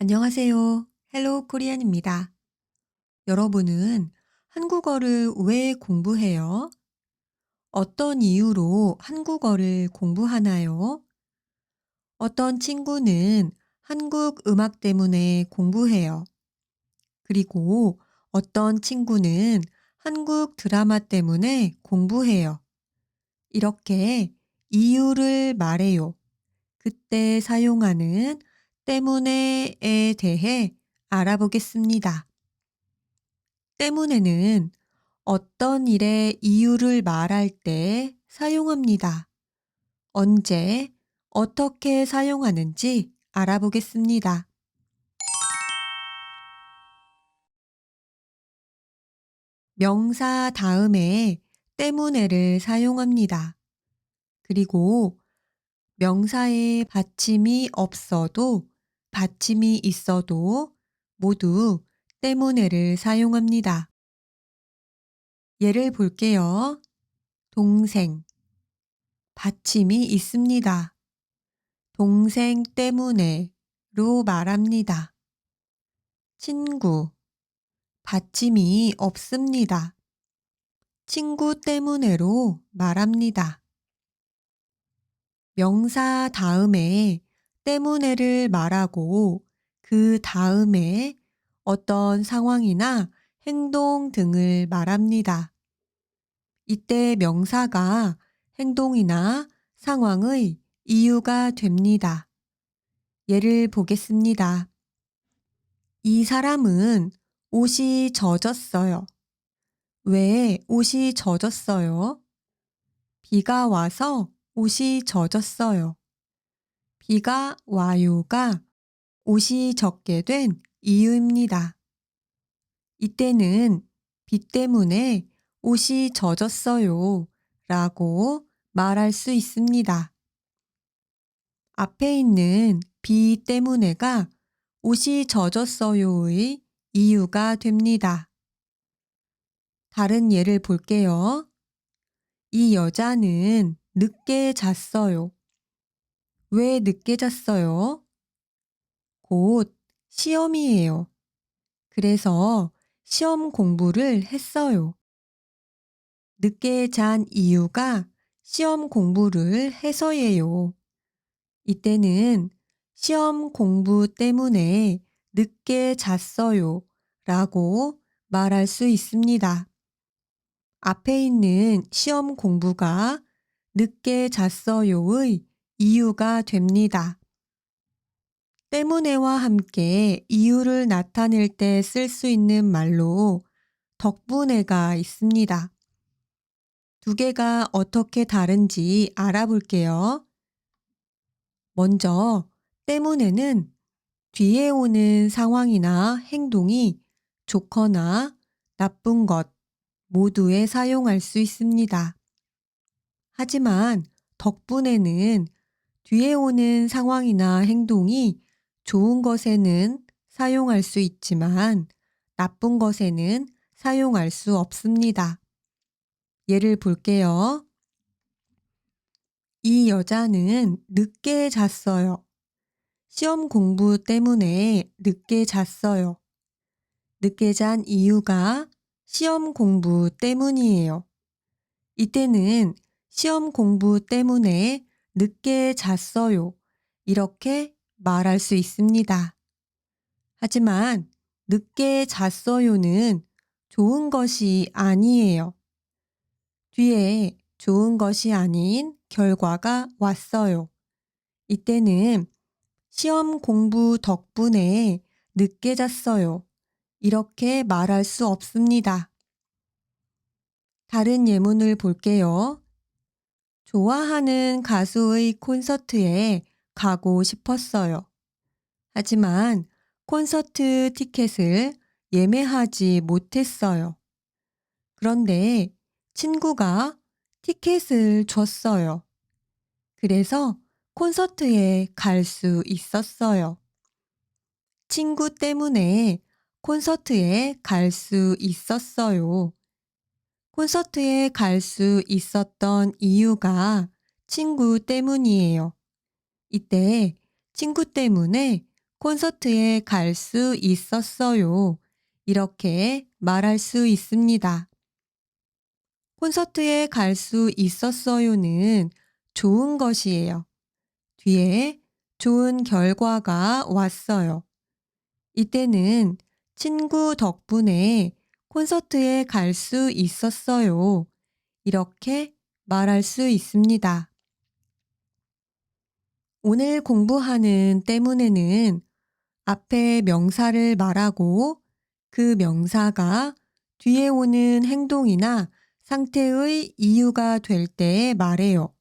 안녕하세요. 헬로 코리안입니다. 여러분은 한국어를 왜 공부해요? 어떤 이유로 한국어를 공부하나요? 어떤 친구는 한국 음악 때문에 공부해요. 그리고 어떤 친구는 한국 드라마 때문에 공부해요. 이렇게 이유를 말해요. 그때 사용하는 때문에에 대해 알아보겠습니다. 때문에는 어떤 일의 이유를 말할 때 사용합니다. 언제, 어떻게 사용하는지 알아보겠습니다. 명사 다음에 때문에를 사용합니다. 그리고 명사에 받침이 없어도 받침이 있어도 모두 때문에를 사용합니다. 예를 볼게요. 동생, 받침이 있습니다. 동생 때문에로 말합니다. 친구, 받침이 없습니다. 친구 때문에로 말합니다. 명사 다음에 때문에를 말하고 그 다음에 어떤 상황이나 행동 등을 말합니다. 이때 명사가 행동이나 상황의 이유가 됩니다. 예를 보겠습니다. 이 사람은 옷이 젖었어요. 왜 옷이 젖었어요? 비가 와서 옷이 젖었어요. 비가 와요가 옷이 젖게 된 이유입니다. 이때는 비 때문에 옷이 젖었어요 라고 말할 수 있습니다. 앞에 있는 비 때문에가 옷이 젖었어요의 이유가 됩니다. 다른 예를 볼게요. 이 여자는 늦게 잤어요. 왜 늦게 잤어요? 곧 시험이에요. 그래서 시험 공부를 했어요. 늦게 잔 이유가 시험 공부를 해서예요. 이때는 시험 공부 때문에 늦게 잤어요 라고 말할 수 있습니다. 앞에 있는 시험 공부가 늦게 잤어요의 이유가 됩니다. 때문에와 함께 이유를 나타낼 때 쓸 수 있는 말로 덕분에가 있습니다. 두 개가 어떻게 다른지 알아볼게요. 먼저 때문에는 뒤에 오는 상황이나 행동이 좋거나 나쁜 것 모두에 사용할 수 있습니다. 하지만 덕분에는 뒤에 오는 상황이나 행동이 좋은 것에는 사용할 수 있지만 나쁜 것에는 사용할 수 없습니다. 예를 볼게요. 이 여자는 늦게 잤어요. 시험 공부 때문에 늦게 잤어요. 늦게 잔 이유가 시험 공부 때문이에요. 이때는 시험 공부 때문에 늦게 잤어요. 이렇게 말할 수 있습니다. 하지만 늦게 잤어요는 좋은 것이 아니에요. 뒤에 좋은 것이 아닌 결과가 왔어요. 이때는 시험 공부 덕분에 늦게 잤어요. 이렇게 말할 수 없습니다. 다른 예문을 볼게요. 좋아하는 가수의 콘서트에 가고 싶었어요. 하지만 콘서트 티켓을 예매하지 못했어요. 그런데 친구가 티켓을 줬어요. 그래서 콘서트에 갈 수 있었어요. 친구 때문에 콘서트에 갈 수 있었어요. 콘서트에 갈 수 있었던 이유가 친구 때문이에요. 이때 친구 때문에 콘서트에 갈 수 있었어요. 이렇게 말할 수 있습니다. 콘서트에 갈 수 있었어요는 좋은 것이에요. 뒤에 좋은 결과가 왔어요. 이때는 친구 덕분에 콘서트에 갈 수 있었어요. 이렇게 말할 수 있습니다. 오늘 공부하는 때문에는 앞에 명사를 말하고 그 명사가 뒤에 오는 행동이나 상태의 이유가 될 때 말해요.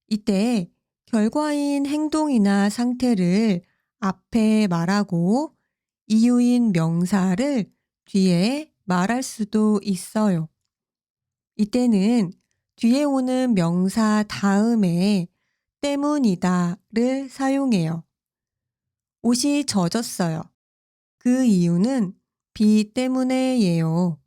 이때 결과인 행동이나 상태를 앞에 말하고 이유인 명사를 뒤에 말할 수도 있어요. 이때는 뒤에 오는 명사 다음에 때문이다를 사용해요. 옷이 젖었어요. 그 이유는 비 때문에예요.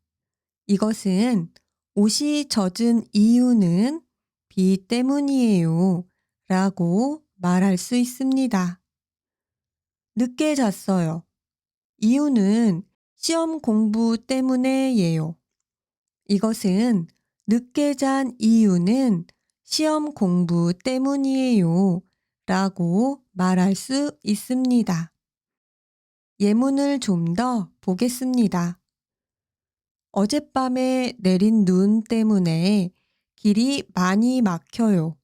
이것은 옷이 젖은 이유는 비 때문이에요. 라고 말할 수 있습니다. 늦게 잤어요. 이유는 시험 공부 때문에예요. 이것은 늦게 잔 이유는 시험 공부 때문이에요. 라고 말할 수 있습니다. 예문을 좀 더 보겠습니다. 어젯밤에 내린 눈 때문에 길이 많이 막혀요.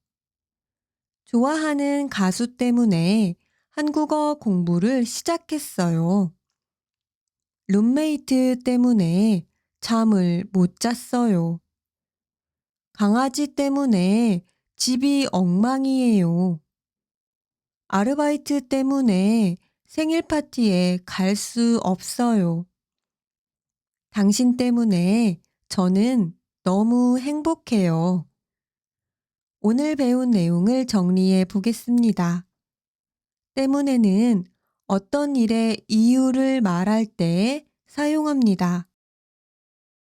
좋아하는 가수 때문에 한국어 공부를 시작했어요. 룸메이트 때문에 잠을 못 잤어요. 강아지 때문에 집이 엉망이에요. 아르바이트 때문에 생일 파티에 갈 수 없어요. 당신 때문에 저는 너무 행복해요. 오늘 배운 내용을 정리해 보겠습니다. 때문에는 어떤 일의 이유를 말할 때 사용합니다.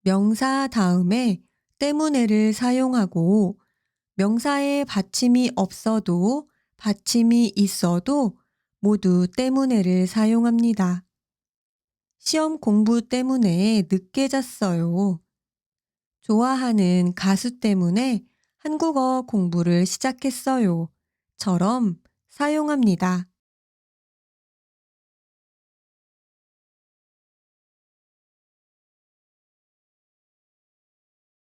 명사 다음에 때문에를 사용하고 명사에 받침이 없어도 받침이 있어도 모두 때문에를 사용합니다. 시험 공부 때문에 늦게 잤어요. 좋아하는 가수 때문에 한국어 공부를 시작했어요. 처럼 사용합니다.